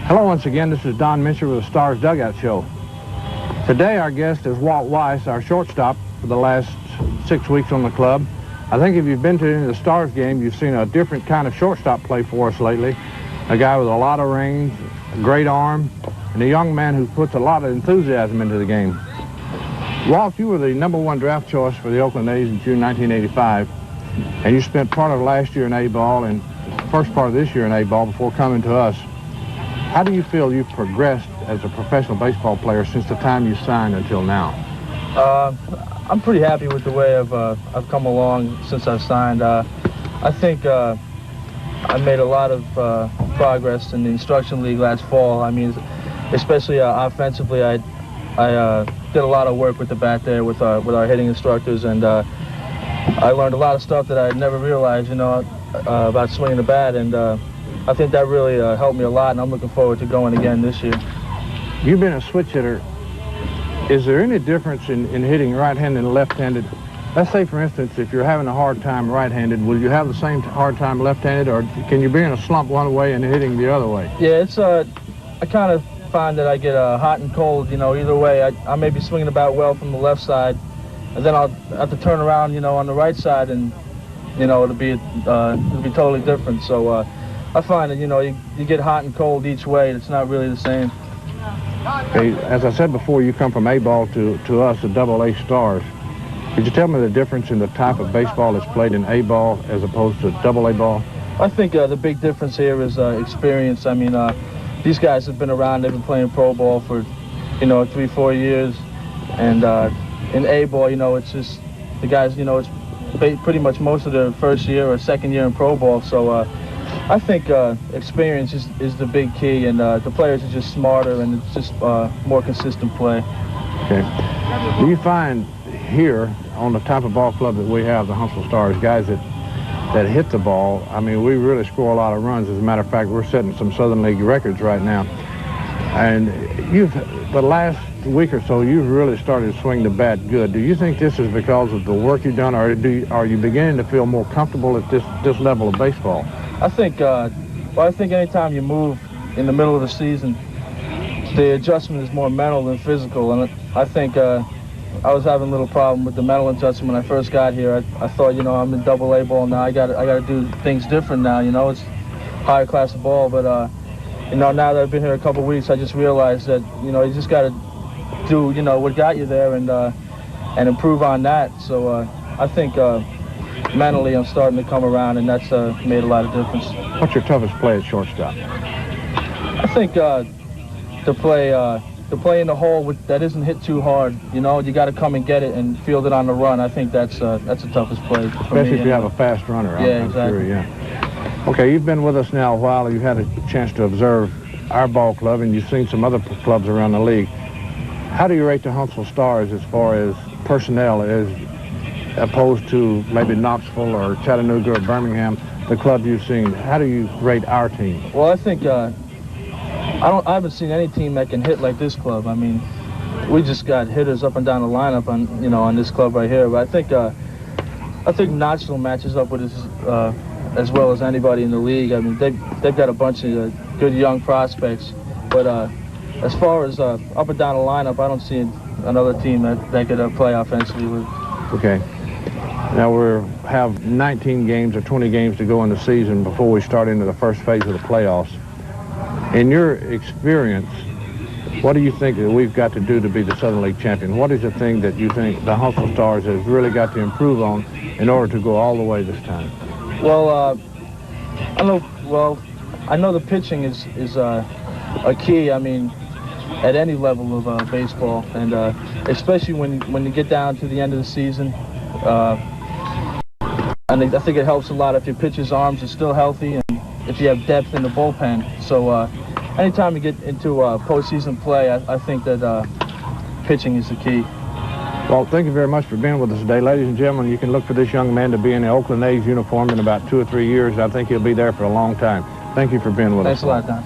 Hello once again, this is Don Mincher with the Stars Dugout Show. Today our guest is Walt Weiss, our shortstop for the last 6 weeks on the club. I think if you've been to any of the Stars game, you've seen a different kind of shortstop play for us lately. A guy with a lot of range, a great arm, and a young man who puts a lot of enthusiasm into the game. Walt, you were the #1 draft choice for the Oakland A's in June 1985, and you spent part of last year in A-ball and the first part of this year in A-ball before coming to us. How do you feel you've progressed as a professional baseball player since the time you signed until now? I'm pretty happy with the way I've come along since I've signed. I think I made a lot of progress in the instruction league last fall. I mean, especially offensively, I did a lot of work with the bat there with our hitting instructors, and I learned a lot of stuff that I had never realized, about swinging the bat, and I think that really helped me a lot, and I'm looking forward to going again this year. You've been a switch hitter. Is there any difference in hitting right-handed and left-handed? Let's say, for instance, if you're having a hard time right-handed, will you have the same hard time left-handed, or can you be in a slump one way and hitting the other way? Yeah, it's I kind of find that I get hot and cold, either way. I may be swinging the bat well from the left side, and then I'll have to turn around, on the right side, and, it'll be totally different. So I find that, you get hot and cold each way. It's not really the same. Okay, as I said before, you come from A-ball to us, the AA Stars. Could you tell me the difference in the type of baseball that's played in A-ball as opposed to AA ball? I think the big difference here is experience. I mean, these guys have been around. They've been playing pro ball for, 3-4 years. And in A-ball, it's just the guys, it's pretty much most of their first year or second year in pro ball. So I think experience is the big key, and the players are just smarter, and it's just more consistent play. Okay. Do you find here on the type of ball club that we have, the Huntsville Stars, guys that hit the ball? I mean, we really score a lot of runs. As a matter of fact, we're setting some Southern League records right now. And the last week or so, you've really started to swing the bat good. Do you think this is because of the work you've done, or are you beginning to feel more comfortable at this level of baseball? I think, I think anytime you move in the middle of the season, the adjustment is more mental than physical. And I think I was having a little problem with the mental adjustment when I first got here. I thought, I'm in AA ball now. I got to do things different now. It's higher class of ball. But now that I've been here a couple of weeks, I just realized that you just got to do what got you there and improve on that. So I think mentally I'm starting to come around, and that's made a lot of difference. What's your toughest play at shortstop? I think to play in the hole that isn't hit too hard. You got to come and get it and field it on the run. I think that's the toughest play. Especially if you have a fast runner. Yeah, exactly. Sure, yeah. Okay, you've been with us now a while. You've had a chance to observe our ball club, and you've seen some other clubs around the league. How do you rate the Huntsville Stars as far as personnel as opposed to maybe Knoxville or Chattanooga or Birmingham, the club you've seen? How do you rate our team? Well, I think I haven't seen any team that can hit like this club. I mean, we just got hitters up and down the lineup on this club right here. But I think Knoxville matches up with us as well as anybody in the league. I mean, they've got a bunch of good young prospects. But as far as up and down the lineup, I don't see another team that could play offensively with. Okay. Now we have 19 games or 20 games to go in the season before we start into the first phase of the playoffs. In your experience, what do you think that we've got to do to be the Southern League champion? What is the thing that you think the Huntsville Stars has really got to improve on in order to go all the way this time? Well, I know the pitching is a key. I mean, at any level of baseball, and especially when you get down to the end of the season. I think it helps a lot if your pitcher's arms are still healthy and if you have depth in the bullpen. So anytime you get into postseason play, I think that pitching is the key. Well, thank you very much for being with us today. Ladies and gentlemen, you can look for this young man to be in the Oakland A's uniform in about 2 or 3 years. I think he'll be there for a long time. Thank you for being with us. Thanks a lot, Don.